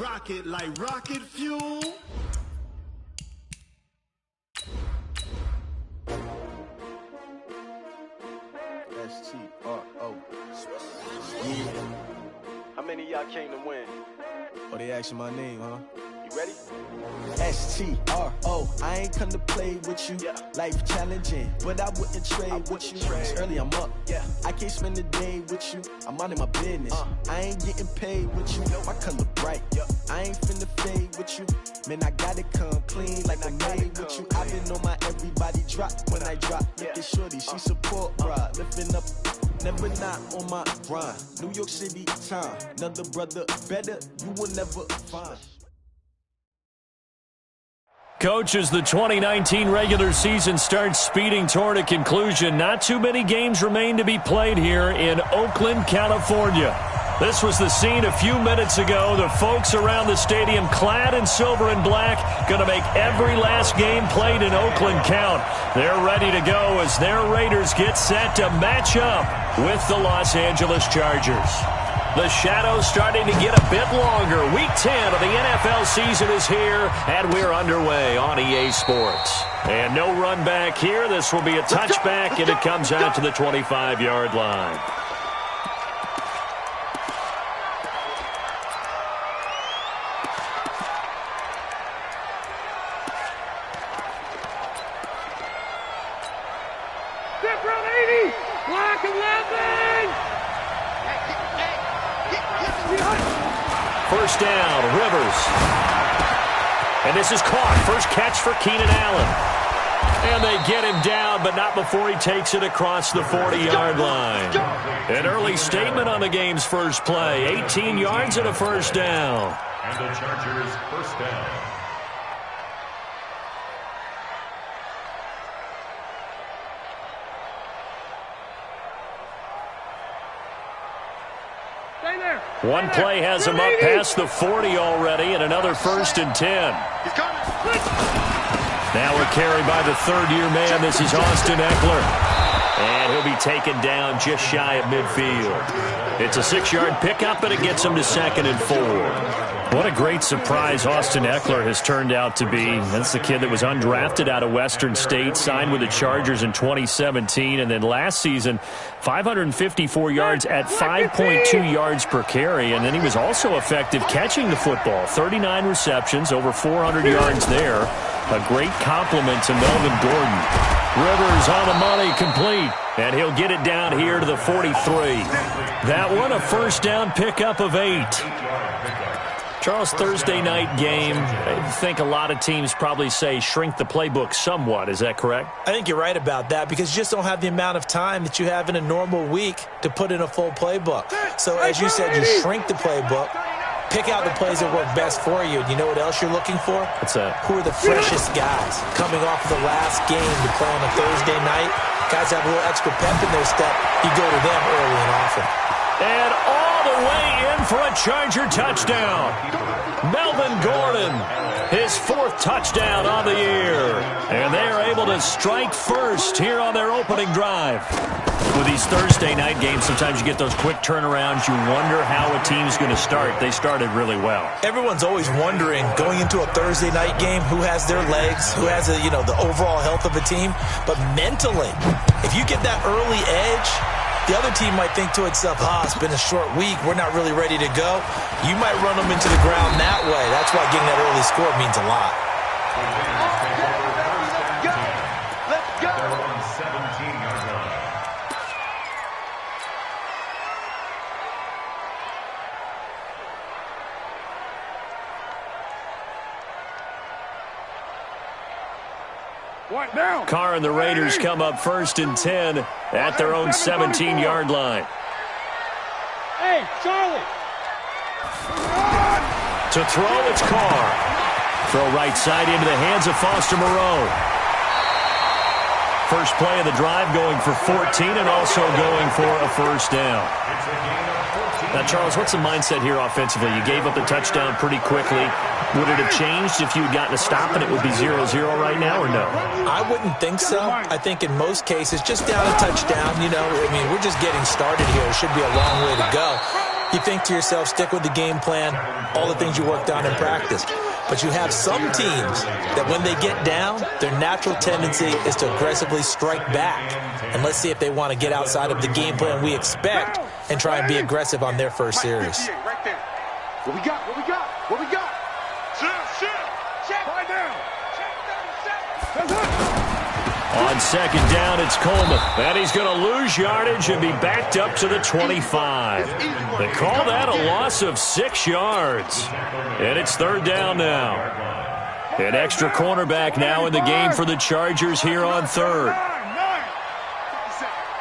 rocket like rocket fuel. S-T-R-O. How many of y'all came to win? Oh, they asking my name, huh? You ready? S-T-R-O. I ain't come to play with you. Yeah. Life challenging, but I wouldn't trade with you. It's early, I'm up. Yeah. I can't spend the day with you. I'm out of my business. I ain't getting paid with you. My color bright. Yep. I ain't finna fade with you. Man, I gotta come clean like I'm made with you. I've been on my everybody drop when I drop. Look at shorty, she support, bruh. Lifting up. Never not on my grind. New York City time. Another brother better, you will never find. Coach, as the 2019 regular season starts speeding toward a conclusion, not too many games remain to be played here in Oakland, California. This was the scene a few minutes ago. The folks around the stadium clad in silver and black going to make every last game played in Oakland count. They're ready to go as their Raiders get set to match up with the Los Angeles Chargers. The shadows starting to get a bit longer. Week 10 of the NFL season is here, and we're underway on EA Sports. And no run back here. This will be a touchback, and it comes out to the 25-yard line. First down, Rivers. And this is caught. First catch for Keenan Allen. And they get him down, but not before he takes it across the 40-yard line. An early statement on the game's first play. 18 yards and a first down. And the Chargers first down. One play has him up past the 40 already, and another first and 10. Now a carry by the third-year man. This is Austin Eckler. And he'll be taken down just shy of midfield. It's a 6-yard pickup, and it gets him to 2nd and 4. What a great surprise Austin Eckler has turned out to be. That's the kid that was undrafted out of Western State, signed with the Chargers in 2017, and then last season, 554 yards at 5.2 yards per carry, and then he was also effective catching the football. 39 receptions, over 400 yards there. A great compliment to Melvin Gordon. Rivers on the money, complete, and he'll get it down here to the 43. That one, a first down pickup of 8. Charles, Thursday night game, I think a lot of teams probably say shrink the playbook somewhat. Is that correct? I think you're right about that because you just don't have the amount of time that you have in a normal week to put in a full playbook. So as you said, you shrink the playbook, pick out the plays that work best for you. And you know what else you're looking for? What's that? Who are the freshest guys coming off of the last game to play on a Thursday night? Guys have a little extra pep in their step. You go to them early and often. And all the way in for a Charger touchdown. Melvin Gordon, his 4th touchdown on the year. And they are able to strike first here on their opening drive. With these Thursday night games, sometimes you get those quick turnarounds. You wonder how a team's going to start. They started really well. Everyone's always wondering, going into a Thursday night game, who has their legs, who has the overall health of a team. But mentally, if you get that early edge, the other team might think to itself, it's been a short week. We're not really ready to go. You might run them into the ground that way. That's why getting that early score means a lot. Let's go. They're on 17-yard line. Carr and the Raiders come up 1st and 10 at their own 17-yard line. Hey, Charlie! To throw, it's Carr. Throw right side into the hands of Foster Moreau. First play of the drive going for 14 and also going for a first down. Now, Charles, what's the mindset here offensively? You gave up the touchdown pretty quickly. Would it have changed if you had gotten a stop and it would be 0-0 right now or no? I wouldn't think so. I think in most cases, just down a touchdown, we're just getting started here. It should be a long way to go. You think to yourself, stick with the game plan, all the things you worked on in practice. But you have some teams that when they get down, their natural tendency is to aggressively strike back. And let's see if they want to get outside of the game plan we expect and try and be aggressive on their first series. Right there. What we got? What we got? What we got? Check. Right down. On second down, it's Coleman. And he's going to lose yardage and be backed up to the 25. They call that a loss of 6 yards. And it's third down now. An extra cornerback now in the game for the Chargers here on third.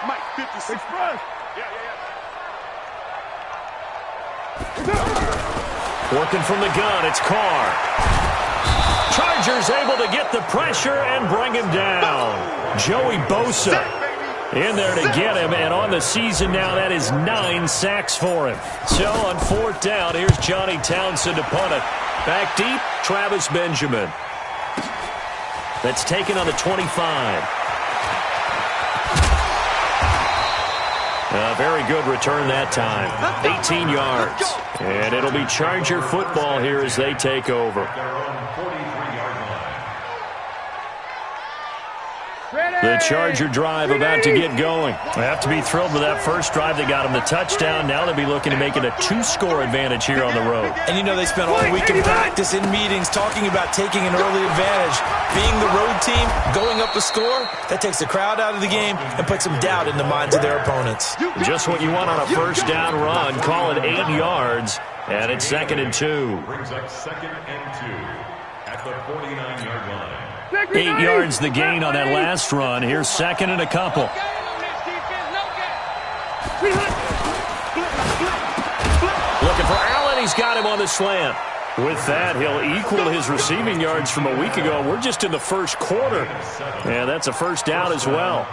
Mike, 56. Working from the gun, it's Carr. Chargers able to get the pressure and bring him down. Joey Bosa in there to get him, and on the season now, that is 9 sacks for him. So on fourth down, here's Johnny Townsend to punt it. Back deep, Travis Benjamin. That's taken on the 25. A very good return that time. 18 yards. And it'll be Charger football here as they take over. The Charger drive about to get going. They have to be thrilled with that first drive. They got them the touchdown. Now they'll be looking to make it a 2-score advantage here on the road. And you know they spent all week in practice, in meetings, talking about taking an early advantage. Being the road team, going up a score, that takes the crowd out of the game and puts some doubt in the minds of their opponents. Just what you want on a first down run. Call it 8 yards, and it's 2nd and 2. Brings up 2nd and 2 at the 49-yard line. 8 yards the gain on that last run. Here's 2nd and a couple. Looking for Allen. He's got him on the slant. With that, he'll equal his receiving yards from a week ago. We're just in the first quarter. And that's a first down as well.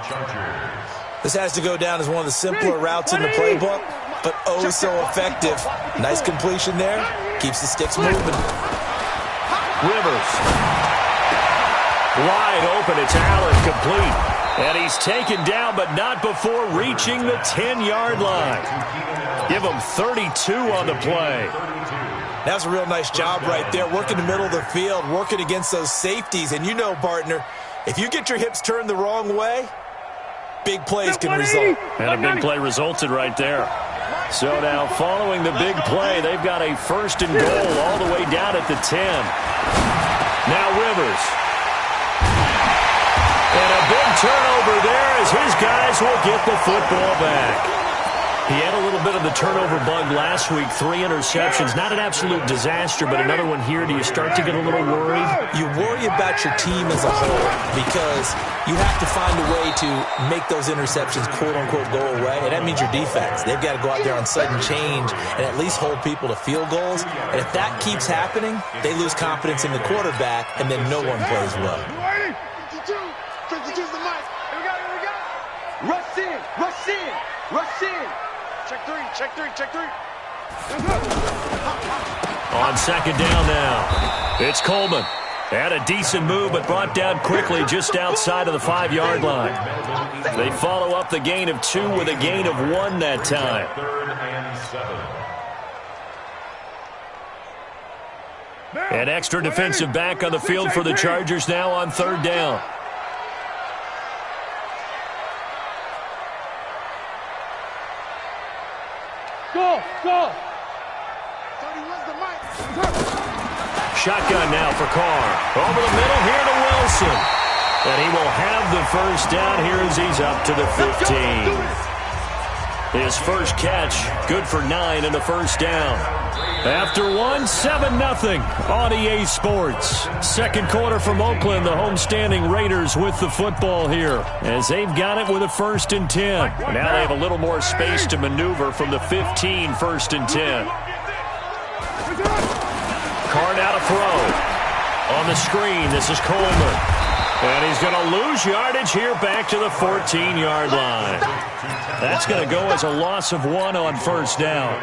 This has to go down as one of the simpler routes in the playbook, but oh so effective. Nice completion there. Keeps the sticks moving. Rivers. Wide open, it's Allen, complete. And he's taken down, but not before reaching the 10-yard line. Give him 32 on the play. That was a real nice job right there, working the middle of the field, working against those safeties. And you know, partner, if you get your hips turned the wrong way, big plays can result. And a big play resulted right there. So now, following the big play, they've got a 1st and goal all the way down at the 10. Now Rivers. And a big turnover there as his guys will get the football back. He had a little bit of the turnover bug last week, 3 interceptions. Not an absolute disaster, but another one here. Do you start to get a little worried? You worry about your team as a whole because you have to find a way to make those interceptions, quote-unquote, go away. And that means your defense. They've got to go out there on sudden change and at least hold people to field goals. And if that keeps happening, they lose confidence in the quarterback, and then no one plays well. 52's the mic. Here we go. Rush in. Check three. On second down now, it's Coleman. Had a decent move, but brought down quickly just outside of the 5-yard line. They follow up the gain of 2 with a gain of 1 that time. 3rd and 7. An extra defensive back on the field for the Chargers now on 3rd down. Go! Shotgun now for Carr. Over the middle here to Wilson. And he will have the first down here as he's up to the 15. His first catch, good for 9 in the first down. After 1, 7-0 on EA Sports. Second quarter from Oakland, the homestanding Raiders with the football here as they've got it with a 1st and 10. Now they have a little more space to maneuver from the 15, 1st and 10. Carr now to throw. On the screen, this is Coleman. And he's going to lose yardage here back to the 14-yard line. That's going to go as a loss of 1 on first down.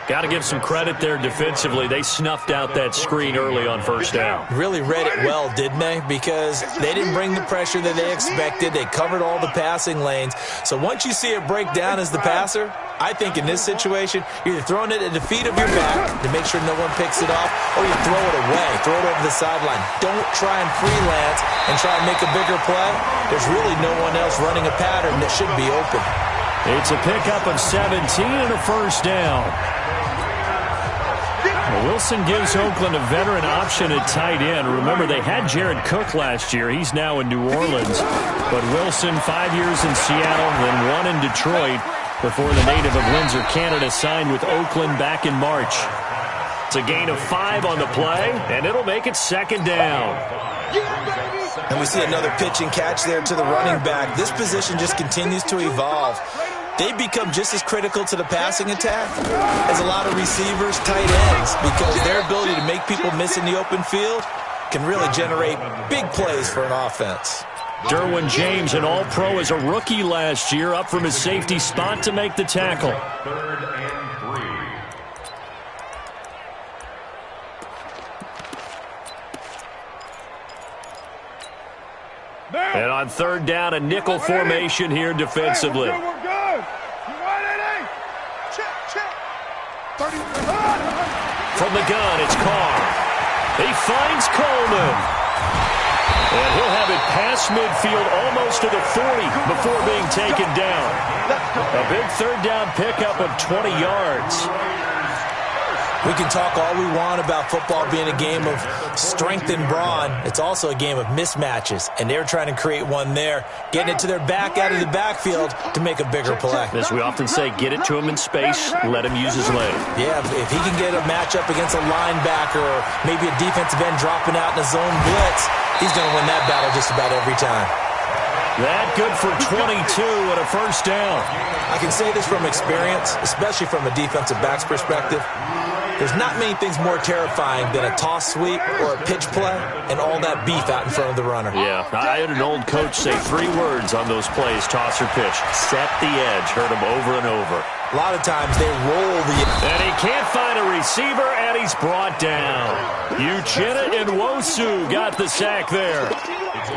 Got to give some credit there defensively. They snuffed out that screen early on first down. Really read it well, didn't they? Because they didn't bring the pressure that they expected. They covered all the passing lanes. So once you see it break down as the passer, I think in this situation, you're either throwing it at the feet of your back to make sure no one picks it off, or you throw it away, throw it over the sideline. Don't try and freelance and try and make a bigger play. There's really no one else running a pattern that should be open. It's a pickup of 17 and a first down. Well, Wilson gives Oakland a veteran option at tight end. Remember, they had Jared Cook last year. He's now in New Orleans. But Wilson, 5 years in Seattle, then 1 in Detroit before the native of Windsor, Canada, signed with Oakland back in March. It's a gain of 5 on the play, and it'll make it second down. And we see another pitch and catch there to the running back. This position just continues to evolve. They become just as critical to the passing attack as a lot of receivers, tight ends, because their ability to make people miss in the open field can really generate big plays for an offense. Derwin James, an All-Pro as a rookie last year, up from his safety spot to make the tackle. And on third down, a nickel formation here defensively. From the gun, it's Carr. He finds Coleman. And he'll have it past midfield almost to the 40 before being taken down. A big third down pickup of 20 yards. We can talk all we want about football being a game of strength and brawn. It's also a game of mismatches, and they're trying to create one there, getting it to their back out of the backfield to make a bigger play. As we often say, get it to him in space, let him use his leg. Yeah, if he can get a matchup against a linebacker or maybe a defensive end dropping out in a zone blitz, he's going to win that battle just about every time. That good for 22 and a first down. I can say this from experience, especially from a defensive back's perspective. There's not many things more terrifying than a toss sweep or a pitch play and all that beef out in front of the runner. Yeah, I had an old coach say 3 words on those plays, toss or pitch. Set the edge. Heard him over and over. A lot of times they roll the... And he can't find a receiver, and he's brought down. Uchenna Nwosu got the sack there.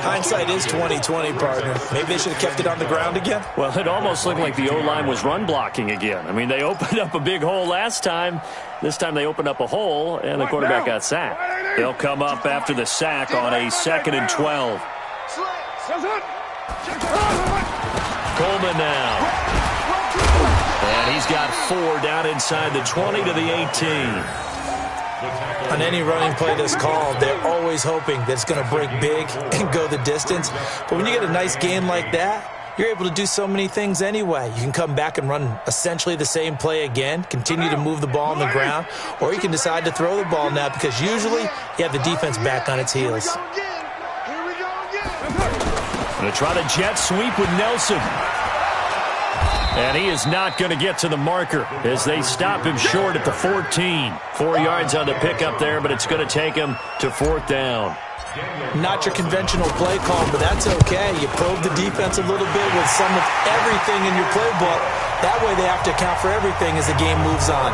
Hindsight is 20/20, partner. Maybe they should have kept it on the ground again. Well, it almost looked like the O-line was run blocking again. I mean, they opened up a big hole last time. This time they opened up a hole, and the quarterback got sacked. They'll come up after the sack on a 2nd and 12. Coleman now. And he's got 4 down inside the 20 to the 18. On any running play that's called, they're always hoping that it's going to break big and go the distance. But when you get a nice game like that, you're able to do so many things anyway. You can come back and run essentially the same play again, continue to move the ball on the ground, or you can decide to throw the ball now because usually you have the defense back on its heels. Going to try the jet sweep with Nelson. And he is not going to get to the marker as they stop him short at the 14. 4 yards on the pickup there, but it's going to take him to 4th down. Not your conventional play call, but that's okay. You probe the defense a little bit with some of everything in your playbook. That way they have to account for everything as the game moves on.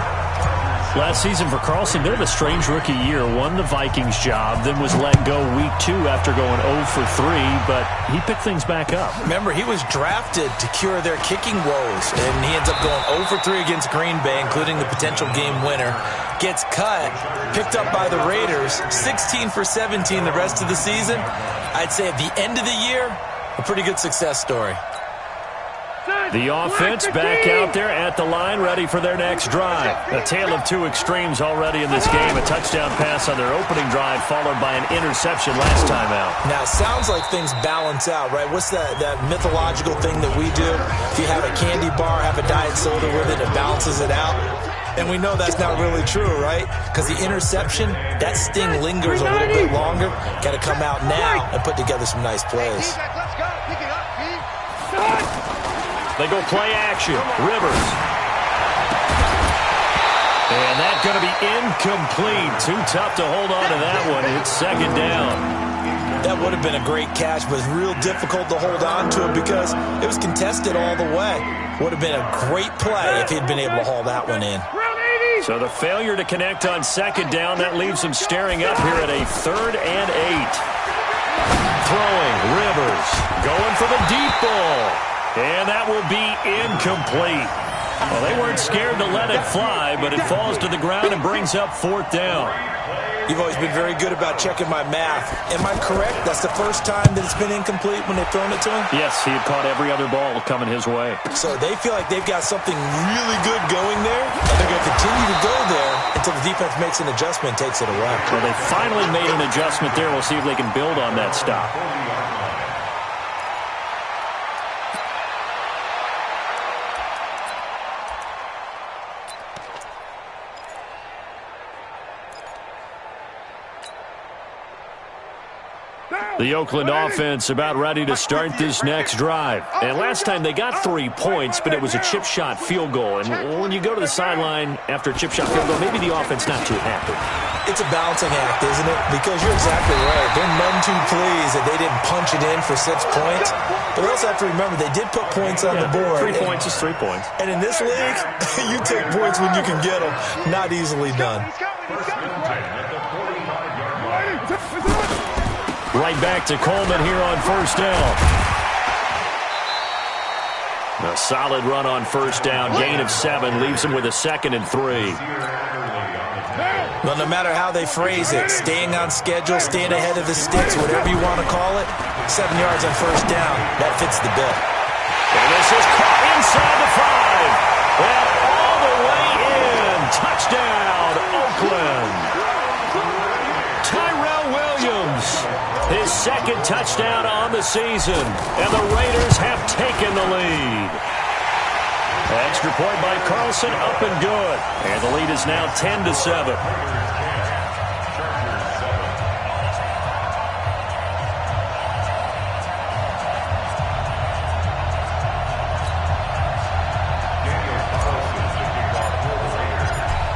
Last season for Carlson, bit of a strange rookie year. Won the Vikings job, then was let go week 2 after going 0 for 3, but he picked things back up. Remember, he was drafted to cure their kicking woes, and he ends up going 0 for 3 against Green Bay, including the potential game winner. Gets cut, picked up by the Raiders, 16 for 17 the rest of the season. I'd say at the end of the year, a pretty good success story. The offense back out there at the line, ready for their next drive. A tale of 2 extremes already in this game. A touchdown pass on their opening drive, followed by an interception last time out. Now, it sounds like things balance out, right? What's that mythological thing that we do? If you have a candy bar, have a diet soda with it, it balances it out. And we know that's not really true, right? Because the interception, that sting lingers a little bit longer. Got to come out now and put together some nice plays. They go play action. Rivers. And that's going to be incomplete. Too tough to hold on to that one. It's 2nd down. That would have been a great catch, but real difficult to hold on to it because it was contested all the way. Would have been a great play if he'd been able to haul that one in. So the failure to connect on 2nd down, that leaves him staring up here at a 3rd and 8. Throwing, Rivers, going for the deep ball. And that will be incomplete. Well, they weren't scared to let it fly, but it falls to the ground and brings up 4th down. You've always been very good about checking my math. Am I correct? That's the first time that it's been incomplete when they've thrown it to him? Yes, he had caught every other ball coming his way. So they feel like they've got something really good going there, and they're going to continue to go there until the defense makes an adjustment and takes it away. Well, they finally made an adjustment there. We'll see if they can build on that stop. The Oakland offense about ready to start this next drive. And last time they got 3 points, but it was a chip shot field goal. And when you go to the sideline after a chip shot field goal, maybe the offense not too happy. It's a balancing act, isn't it? Because you're exactly right. They're none too pleased that they didn't punch it in for 6 points. But they also have to remember they did put points on the board. 3 points is 3 points. And in this league, you take points when you can get them. Not easily done. Right back to Coleman here on 1st down. A solid run on 1st down. Gain of 7 leaves him with a 2nd and 3. Well, no matter how they phrase it, staying on schedule, staying ahead of the sticks, whatever you want to call it, 7 yards on 1st down, that fits the bill. And this is caught inside the 5. And all the way in. Touchdown, Oakland. Tyrell Williams. His 2nd touchdown on the season, and the Raiders have taken the lead. Extra point by Carlson, up and good. And the lead is now 10-7.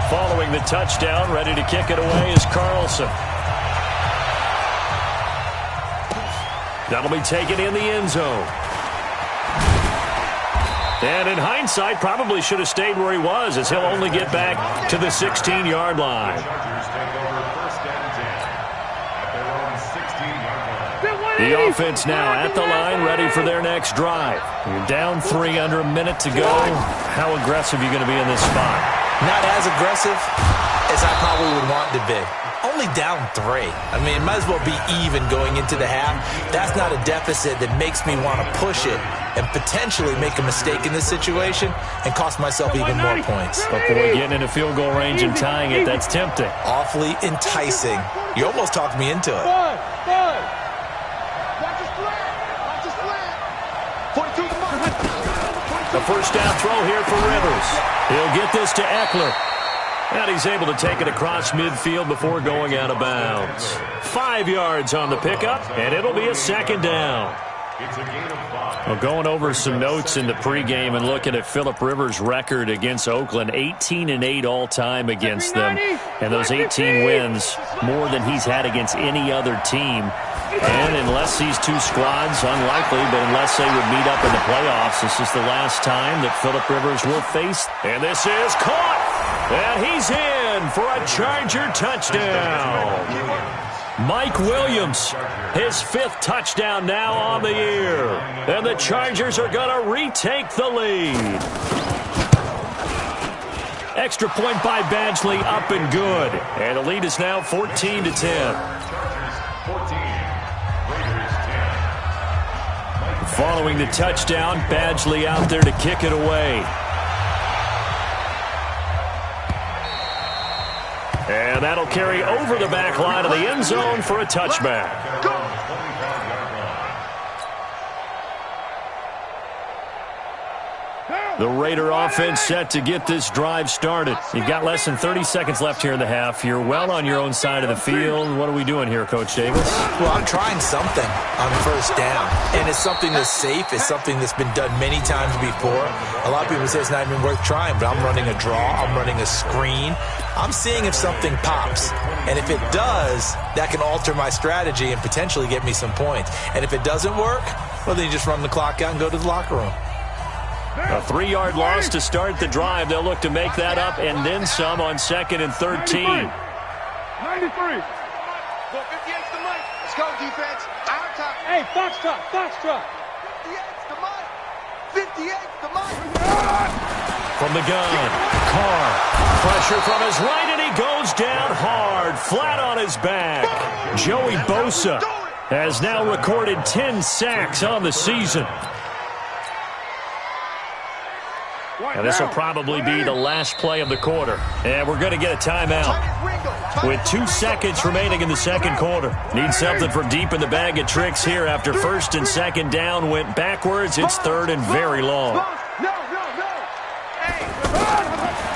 Following the touchdown, ready to kick it away is Carlson. That'll be taken in the end zone. And in hindsight, probably should have stayed where he was, as he'll only get back to the 16-yard line. The offense now at the line, ready for their next drive. You're down 3 under a minute to go. How aggressive are you going to be in this spot? Not as aggressive as I probably would want to be. Only down 3. I mean, it might as well be even going into the half. That's not a deficit that makes me want to push it and potentially make a mistake in this situation and cost myself even more points. But boy, getting into field goal range and tying it, that's tempting. Awfully enticing. You almost talked me into it. The 1st down throw here for Rivers. He'll get this to Eckler. And he's able to take it across midfield before going out of bounds. 5 yards on the pickup, and it'll be a 2nd down. Well, going over some notes in the pregame and looking at Phillip Rivers' record against Oakland, 18-8 all-time against them. And those 18 wins, more than he's had against any other team. And unless these two squads, unlikely, but unless they would meet up in the playoffs, this is the last time that Phillip Rivers will face. And this is caught. And he's in for a Charger touchdown. Mike Williams, his 5th touchdown now on the year. And the Chargers are going to retake the lead. Extra point by Badgley, up and good. And the lead is now 14-10. Following the touchdown, Badgley out there to kick it away. And that'll carry over the back line of the end zone for a touchback. The Raider offense set to get this drive started. You've got less than 30 seconds left here in the half. You're well on your own side of the field. What are we doing here, Coach Davis? Well, I'm trying something on 1st down. And it's something that's safe. It's something that's been done many times before. A lot of people say it's not even worth trying, but I'm running a draw. I'm running a screen. I'm seeing if something pops. And if it does, that can alter my strategy and potentially get me some points. And if it doesn't work, well, then you just run the clock out and go to the locker room. A 3-yard loss to start the drive. They'll look to make that up and then some on 2nd and 13. 93. Go 58's the mic. Let's go, defense. Our time. Hey, foxtrot. 58's the mic. 58's the mic. from the gun. Carr, pressure from his right, and he goes down hard, flat on his back. Joey Bosa has now recorded 10 sacks on the season. And this will probably be the last play of the quarter. And we're going to get a timeout with 2 seconds remaining in the second quarter. Need something from deep in the bag of tricks here after first and second down went backwards. It's third and very long.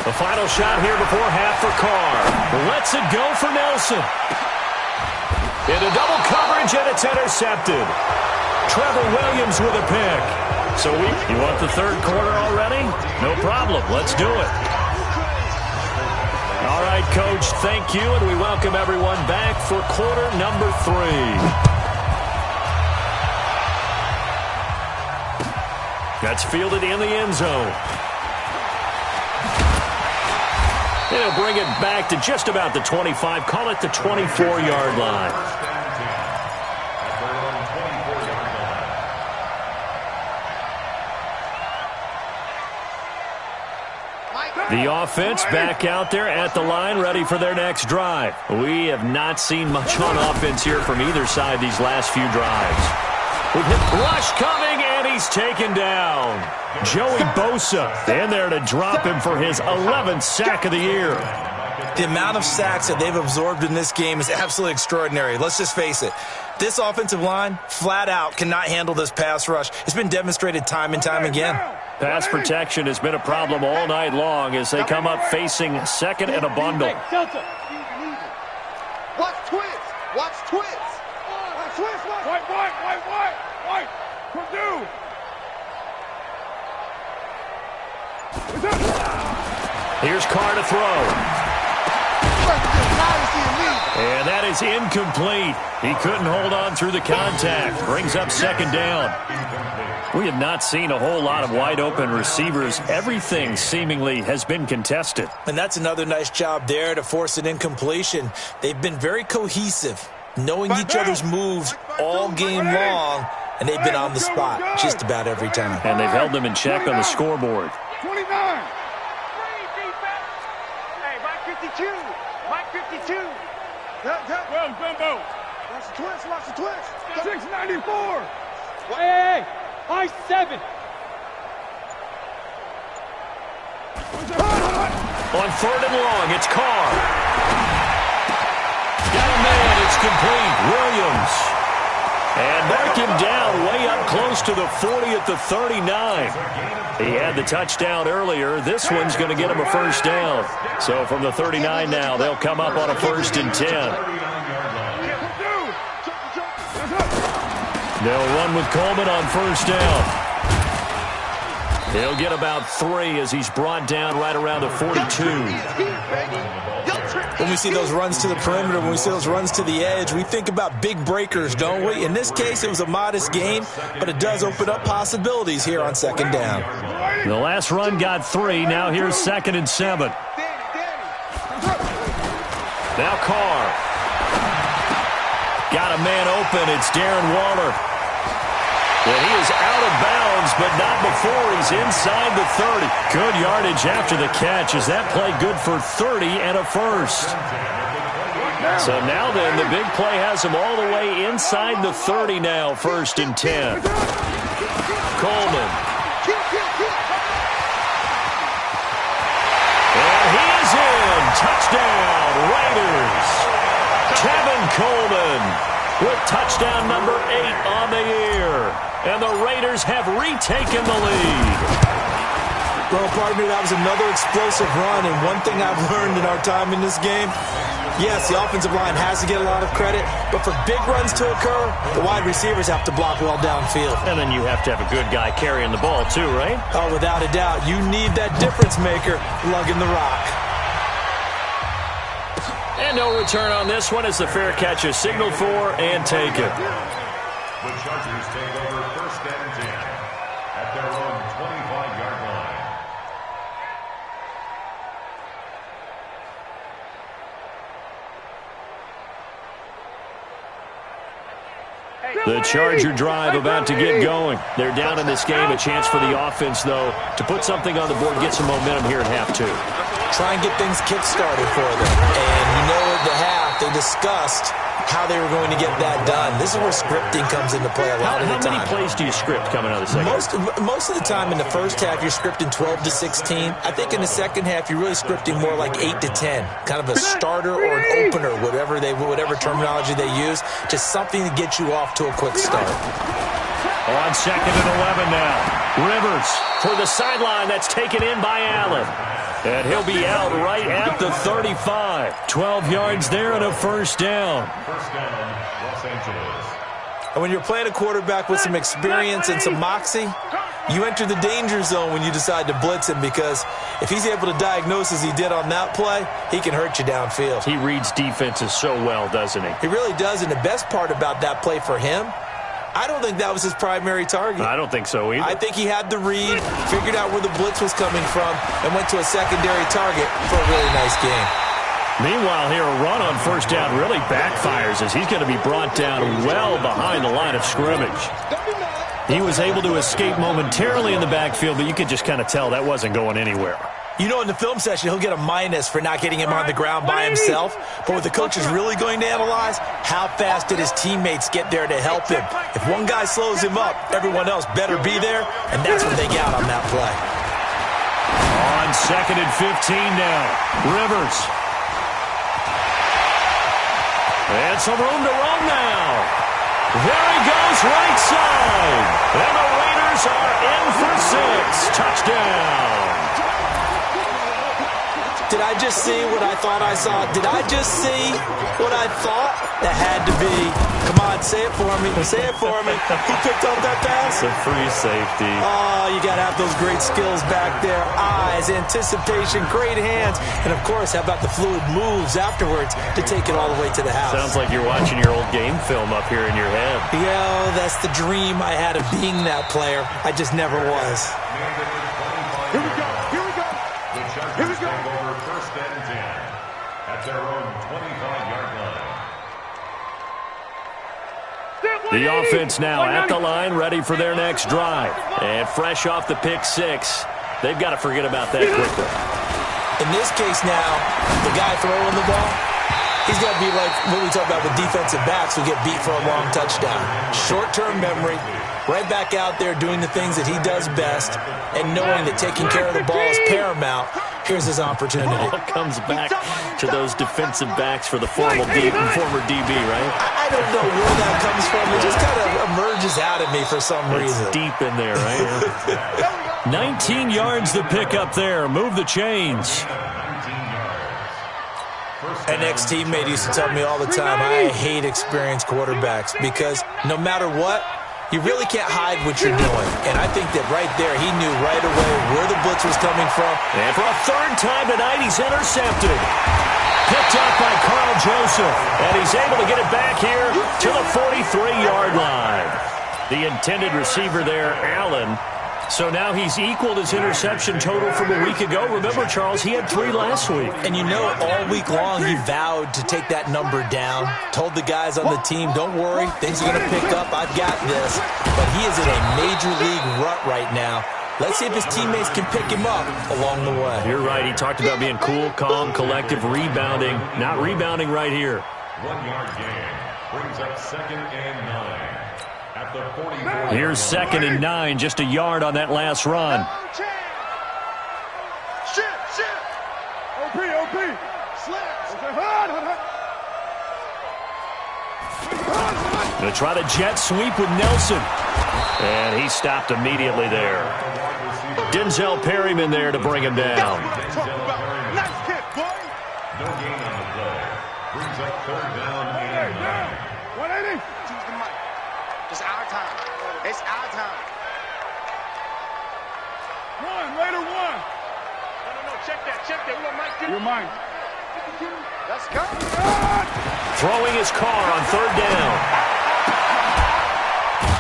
The final shot here before half for Carr. Lets it go for Nelson. Into double coverage, and it's intercepted. Trevor Williams with a pick. So you want the third quarter already? No problem. Let's do it. All right, Coach, thank you, and we welcome everyone back for quarter number 3. That's fielded in the end zone. They'll bring it back to just about the 25. Call it the 24-yard line. The offense back out there at the line, ready for their next drive. We have not seen much on offense here from either side these last few drives. We've hit rush coming, and he's taken down. Joey Bosa in there to drop him for his 11th sack of the year. The amount of sacks that they've absorbed in this game is absolutely extraordinary. Let's just face it. This offensive line, flat out, cannot handle this pass rush. It's been demonstrated time and time again. Pass protection has been a problem all night long as they come up facing second and a bundle. Watch twist. Watch twist. Twist. White. Purdue. Here's Carr to throw. And that is incomplete. He couldn't hold on through the contact. Brings up second down. We have not seen a whole lot of wide-open receivers. Everything seemingly has been contested. And that's another nice job there to force an incompletion. They've been very cohesive, knowing each other's moves all game long, and they've been on the spot just about every time. And they've held them in check on the scoreboard. 29. Hey, Mike 52. Mike 52. Well, Gumbo. Watch the twist. 694. Hey, high 7. On third and long, it's Carr. Got a man, it's complete. Williams. And mark him down way up close to the 40 at the 39. He had the touchdown earlier. This one's going to get him a first down. So from the 39 now, they'll come up on a 1st and 10. They'll run with Coleman on first down. He'll get about 3 as he's brought down right around the 42. When we see those runs to the perimeter, when we see those runs to the edge, we think about big breakers, don't we? In this case, it was a modest gain, but it does open up possibilities here on second down. The last run got 3. Now here's 2nd and 7. Now Carr. Got a man open. It's Darren Waller. And he is out of bounds, but not before he's inside the 30. Good yardage after the catch. Is that play good for 30 and a first? So now then, the big play has him all the way inside the 30 now, 1st and 10. Coleman. And he is in. Touchdown, Raiders. Kevin Coleman with touchdown number 8 on the year. And the Raiders have retaken the lead. Well, pardon me, that was another explosive run, and one thing I've learned in our time in this game, yes, the offensive line has to get a lot of credit, but for big runs to occur, the wide receivers have to block well downfield. And then you have to have a good guy carrying the ball too, right? Oh, without a doubt. You need that difference maker lugging the rock. And no return on this one as the fair catch is signaled for and taken. The Chargers take over 1st and 10 at their own 25-yard line. Hey, The Charger drive about to get going. They're down in this game. A chance for the offense, though, to put something on the board, get some momentum here at half two. Try and get things kick-started for them. And you know at the half, they discussed how they were going to get that done. This is where scripting comes into play a lot of the time. How many plays do you script coming out of the second? Most of the time in the first half, you're scripting 12 to 16. I think in the second half, you're really scripting more like 8 to 10. Kind of a starter or an opener, whatever terminology they use. Just something to get you off to a quick start. On 2nd and 11 now. Rivers for the sideline. That's taken in by Allen. And he'll be out right at the 35. 12 yards there and a first down. First down, Los Angeles. And when you're playing a quarterback with some experience and some moxie, you enter the danger zone when you decide to blitz him, because if he's able to diagnose as he did on that play, he can hurt you downfield. He reads defenses so well, doesn't he? He really does, and the best part about that play for him, I don't think that was his primary target. I don't think so either. I think he had the read, figured out where the blitz was coming from, and went to a secondary target for a really nice game. Meanwhile, here, a run on first down really backfires as he's going to be brought down well behind the line of scrimmage. He was able to escape momentarily in the backfield, but you could just kind of tell that wasn't going anywhere. You know, in the film session, he'll get a minus for not getting him on the ground by himself. But what the coach is really going to analyze, how fast did his teammates get there to help him? If one guy slows him up, everyone else better be there, and that's what they got on that play. On 2nd and 15 now. Rivers. And some room to run now. There he goes, right side. And the Raiders are in for 6. Touchdown. Did I just see what I thought I saw? Did I just see what I thought? That had to be. Come on, say it for me. Say it for me. Who picked up that pass? It's a free safety. Oh, you got to have those great skills back there. Eyes, anticipation, great hands. And, of course, how about the fluid moves afterwards to take it all the way to the house? Sounds like you're watching your old game film up here in your head. Yeah, that's the dream I had of being that player. I just never was. Here we go. Here we go. The Chargers take over 1st and 10 at their own 25-yard line. The offense now at the line, ready for their next drive. And fresh off the pick 6, they've got to forget about that quickly. In this case now, the guy throwing the ball, he's got to be like what we talk about with defensive backs who get beat for a long touchdown. Short-term memory, right back out there doing the things that he does best, and knowing that taking care of the ball is paramount. Here's his opportunity. It all comes back to those defensive backs for the former DB, right? I don't know where that comes from. It just kind of emerges out of me for some reason. It's deep in there, right? 19 yards to pick up there. Move the chains. An ex-teammate used to tell me all the time, I hate experienced quarterbacks because no matter what, you really can't hide what you're doing. And I think that right there, he knew right away where the blitz was coming from. And for a 3rd time tonight, he's intercepted. Picked up by Carl Joseph. And he's able to get it back here to the 43-yard line. The intended receiver there, Allen. So now he's equaled his interception total from a week ago. Remember, Charles, he had 3 last week. And you know, all week long he vowed to take that number down. Told the guys on the team, don't worry, things are going to pick up. I've got this. But he is in a major league rut right now. Let's see if his teammates can pick him up along the way. You're right. He talked about being cool, calm, collective, rebounding. Not rebounding right here. 1-yard gain brings up 2nd and 9. Here's 2nd and 9, just a yard on that last run. OP. Going to try the jet sweep with Nelson. And he stopped immediately there. Denzel Perryman there to bring him down. Nice kick, boy. No gain on the play. Brings up 3rd down and 9. 180. Choose the mic. It's our time. It's our time. Raider 1. No. Check that. We want Mike. You're mine. Let's go. Throwing his car on 3rd down.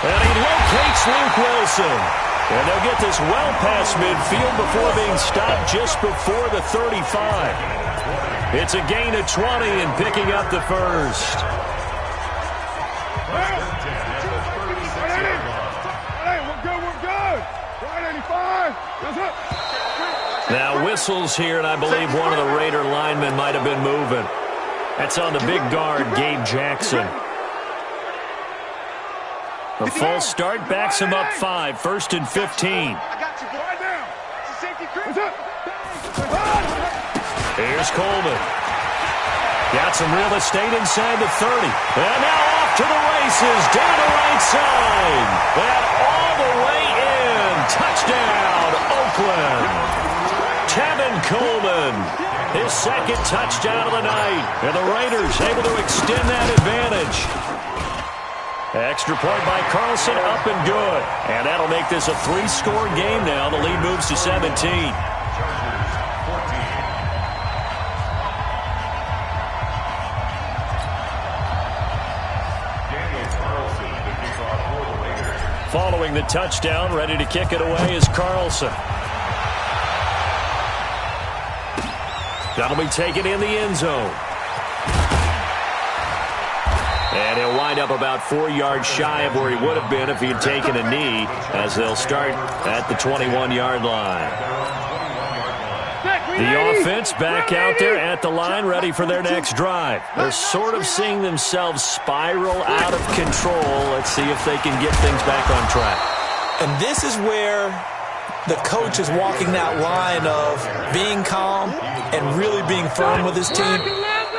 And he locates Luke Wilson. And they'll get this well past midfield before being stopped just before the 35. It's a gain of 20 and picking up the first. Now whistles here, and I believe one of the Raider linemen might have been moving. That's on the big guard, Gabe Jackson. The false start backs him up 5, 1st and 15. Here's Coleman. Got some real estate inside the 30. And now off to the races, down the right side. And all the way in. Touchdown, Oakland. Tevin Coleman, his second touchdown of the night. And the Raiders able to extend that advantage. Extra point by Carlson, up and good. And that'll make this a 3-score game now. The lead moves to 17. Following the touchdown, ready to kick it away is Carlson. That'll be taken in the end zone. And he'll wind up about 4 yards shy of where he would have been if he had taken a knee, as they'll start at the 21-yard line. The offense back out there at the line, ready for their next drive. They're sort of seeing themselves spiral out of control. Let's see if they can get things back on track. And this is where the coach is walking that line of being calm and really being firm with his team.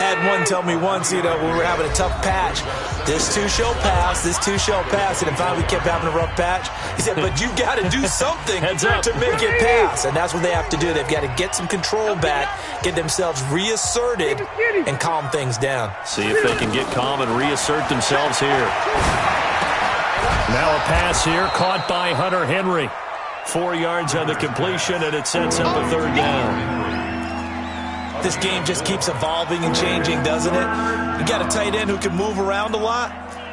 Had one tell me once, when we were having a tough patch, this too shall pass, this too shall pass. And in fact, we kept having a rough patch. He said, but you've got to do something to make it pass. And that's what they have to do. They've got to get some control back, get themselves reasserted, and calm things down. See if they can get calm and reassert themselves here. Now a pass here, caught by Hunter Henry. 4 yards on the completion, and it sets up a 3rd down. This game just keeps evolving and changing, doesn't it? You got a tight end who can move around a lot,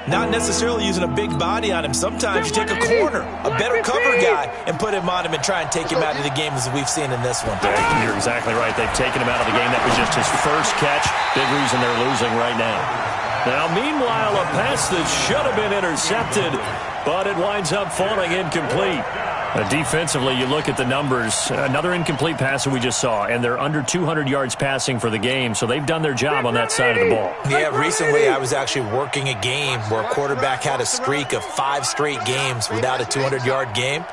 not necessarily using a big body on him. Sometimes you take a corner, a better cover guy, and put him on him and try and take him out of the game, as we've seen in this one. You're exactly right. They've taken him out of the game. That was just his first catch. Big reason they're losing right now. Now, meanwhile, a pass that should have been intercepted, but it winds up falling incomplete. Defensively, you look at the numbers. Another incomplete pass that we just saw, and they're under 200 yards passing for the game, so they've done their job on that side of the ball. Yeah, recently I was actually working a game where a quarterback had a streak of 5 straight games without a 200-yard game,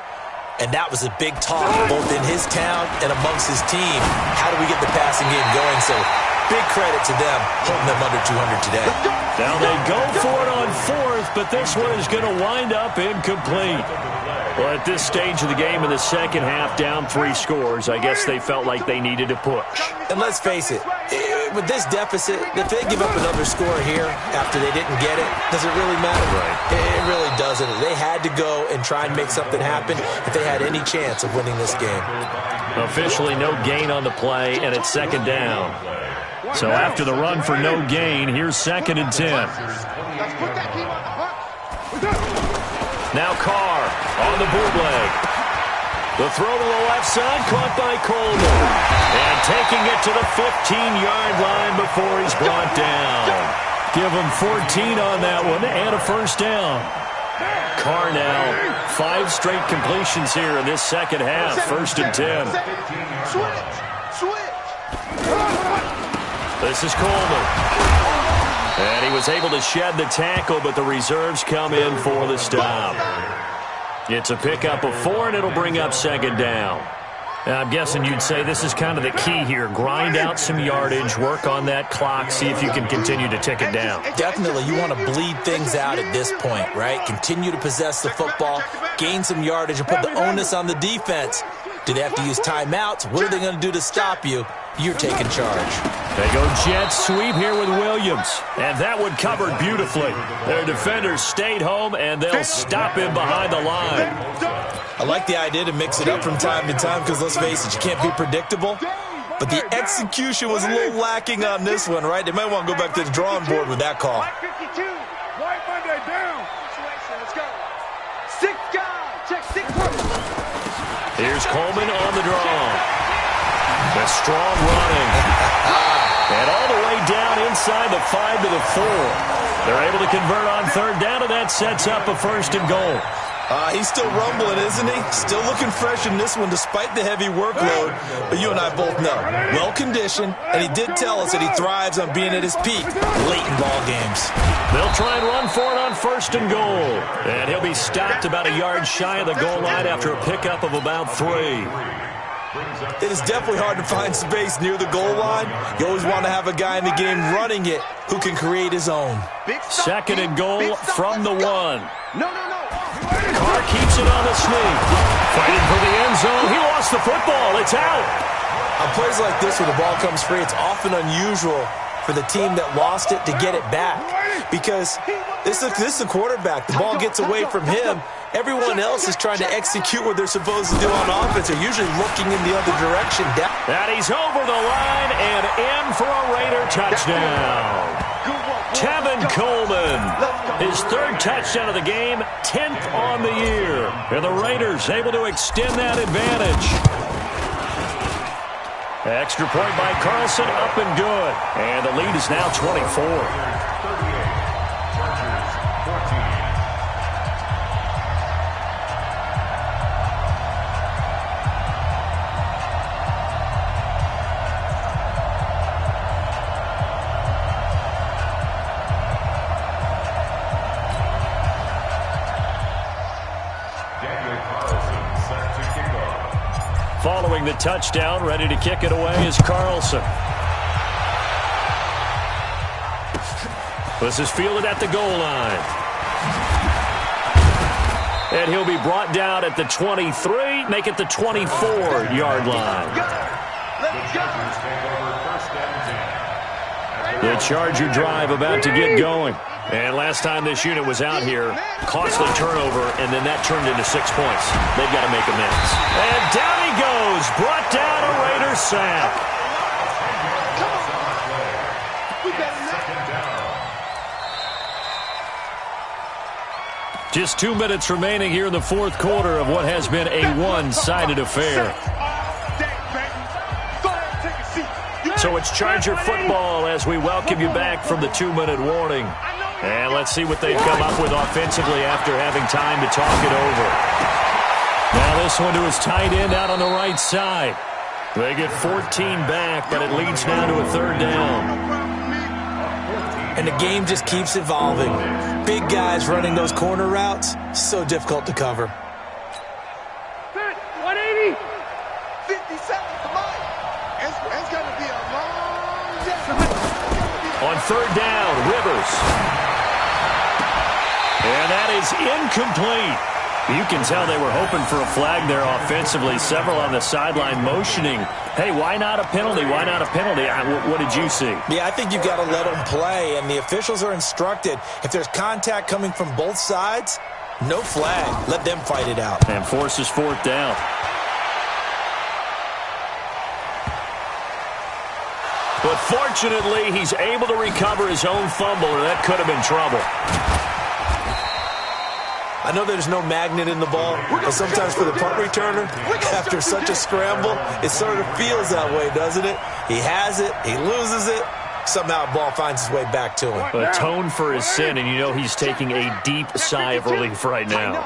and that was a big talk both in his town and amongst his team. How do we get the passing game going? So big credit to them, holding them under 200 today. Now they go for it on 4th, but this one is going to wind up incomplete. Well, at this stage of the game in the second half, down 3 scores, I guess they felt like they needed to push. And let's face it, with this deficit, if they give up another score here after they didn't get it, does it really matter? Right. It really doesn't. They had to go and try and make something happen if they had any chance of winning this game. Officially no gain on the play, and it's 2nd down. So after the run for no gain, here's 2nd and 10. Now Carr on the bootleg. The throw to the left side, caught by Coleman. And taking it to the 15-yard line before he's brought down. Give him 14 on that one and a 1st down. Carr now, 5 straight completions here in this second half, 1st and 10. This is Coleman. And he was able to shed the tackle, but the reserves come in for the stop. It's a pickup of 4, and it'll bring up 2nd down. Now, I'm guessing you'd say this is kind of the key here. Grind out some yardage, work on that clock, see if you can continue to tick it down. Definitely. You want to bleed things out at this point, right? Continue to possess the football, gain some yardage, and put the onus on the defense. Do they have to use timeouts? What are they going to do to stop you? You're taking charge. They go jet sweep here with Williams. And that one covered beautifully. Their defenders stayed home, and they'll stop him behind the line. I like the idea to mix it up from time to time because, let's face it, you can't be predictable. But the execution was a little lacking on this one, right? They might want to go back to the drawing board with that call. White Monday down. Let's go. 6 guys. Check 6. Here's Coleman on the draw. The strong running. And all the way down inside the 5 to the 4. They're able to convert on third down, and that sets up a 1st and goal. He's still rumbling, isn't he? Still looking fresh in this one despite the heavy workload. But you and I both know, well-conditioned, and he did tell us that he thrives on being at his peak late in ball games. They'll try and run for it on 1st and goal. And he'll be stopped about a yard shy of the goal line after a pickup of about 3. It is definitely hard to find space near the goal line. You always want to have a guy in the game running it who can create his own. 2nd and goal from the 1. No. Carr keeps it on the sneak. Fighting for the end zone. He lost the football. It's out. On plays like this where the ball comes free, it's often unusual for the team that lost it to get it back. Because this is the quarterback. The ball gets away from him. Everyone else is trying to execute what they're supposed to do on offense. They're usually looking in the other direction. And he's over the line and in for a Raider touchdown. Tevin Coleman, his 3rd touchdown of the game, 10th on the year. And the Raiders able to extend that advantage. Extra point by Carlson, up and good. And the lead is now 24. Following the touchdown, ready to kick it away is Carlson. This is fielded at the goal line. And he'll be brought down at the 23, make it the 24-yard line. The Charger drive about to get going. And last time this unit was out here, costly turnover, and then that turned into 6 points. They've got to make amends. And down he goes, brought down a Raider sack. Just 2 minutes remaining here in the 4th quarter of what has been a one-sided affair. So it's Charger football as we welcome you back from the 2-minute warning. And let's see what they've come up with offensively after having time to talk it over. Now this one to his tight end out on the right side. They get 14 back, but it leads now to a 3rd down. And the game just keeps evolving. Big guys running those corner routes, so difficult to cover. 180. 50 seconds to mine. It's going to be a long day. On 3rd down, Rivers. And that is incomplete. You can tell they were hoping for a flag there offensively. Several on the sideline motioning, hey, why not a penalty? Why not a penalty? What did you see? Yeah, I think you've got to let them play, and the officials are instructed. If there's contact coming from both sides, no flag. Let them fight it out. And forces 4th down. But fortunately, he's able to recover his own fumble, or that could have been trouble. I know there's no magnet in the ball, but sometimes for the punt returner, after such a scramble, it sort of feels that way, doesn't it? He has it, he loses it, somehow the ball finds its way back to him. Atone for his sin, and you know he's taking a deep sigh of relief right now.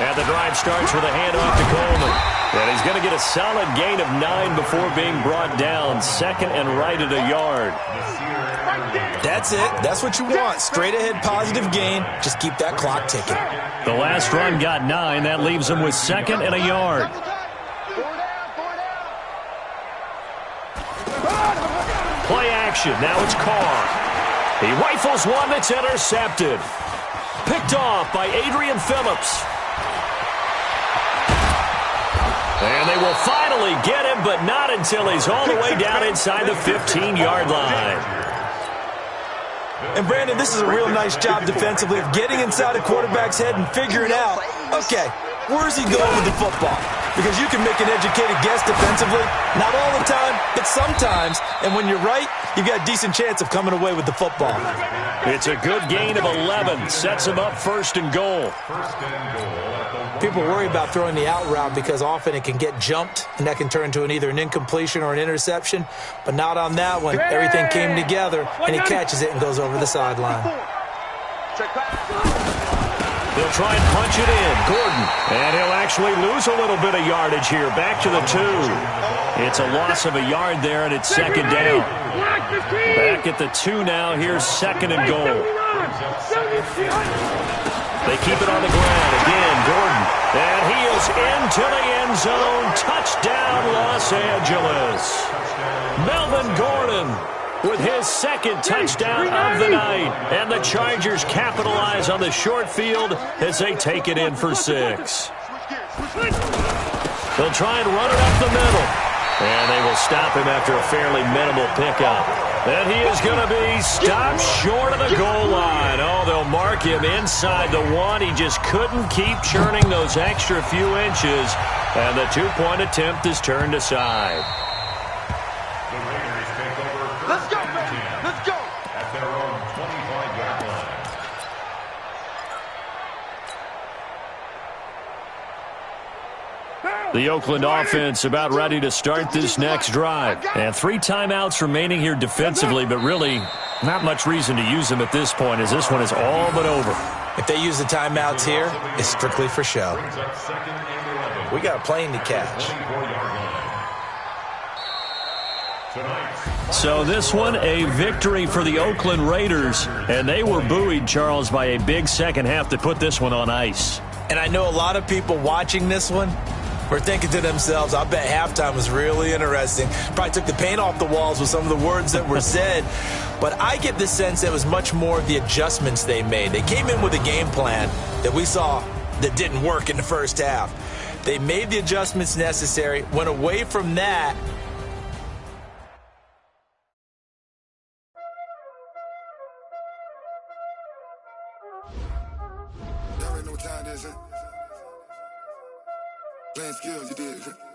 And the drive starts with a handoff to Coleman. And he's going to get a solid gain of 9 before being brought down. 2nd and right at a yard. That's it. That's what you want. Straight ahead positive gain. Just keep that clock ticking. The last run got 9. That leaves him with 2nd and a yard. Play action. Now it's Carr. He rifles one that's intercepted. Picked off by Adrian Phillips. And they will finally get him, but not until he's all the way down inside the 15-yard line. And, Brandon, this is a real nice job defensively of getting inside a quarterback's head and figuring out, okay, Where's he going with the football? Because you can make an educated guess defensively, not all the time, but sometimes. And when you're right, you've got a decent chance of coming away with the football. It's a good gain of 11. Sets him up 1st and goal. People worry about throwing the out route because often it can get jumped, and that can turn into either an incompletion or an interception. But not on that one. Everything came together, and he catches it and goes over the sideline. They'll try and punch it in. Gordon. And he'll actually lose a little bit of yardage here. Back to the 2. It's a loss of a yard there, and it's 2nd down. Back at the 2 now. Here's 2nd and goal. They keep it on the ground. Again, Gordon. And he is into the end zone. Touchdown, Los Angeles. Melvin Gordon with his 2nd touchdown of the night. And the Chargers capitalize on the short field as they take it in for 6. They'll try and run it up the middle. And they will stop him after a fairly minimal pickup. And he is going to be stopped short of the goal line. Oh, they'll mark him inside the 1. He just couldn't keep churning those extra few inches. And the 2-point attempt is turned aside. Let's go, man. Let's go. At their own 25-yard line. The Oakland offense about ready to start this next drive. And 3 timeouts remaining here defensively, but really not much reason to use them at this point as this one is all but over. If they use the timeouts here, it's strictly for show. We got a plane to catch. So this one, a victory for the Oakland Raiders. And they were buoyed, Charles, by a big second half to put this one on ice. And I know a lot of people watching this one were thinking to themselves, I bet halftime was really interesting. Probably took the paint off the walls with some of the words that were said. But I get the sense that it was much more of the adjustments they made. They came in with a game plan that we saw that didn't work in the first half. They made the adjustments necessary, went away from that. Y'all ain't no time, this, playing skills, you did.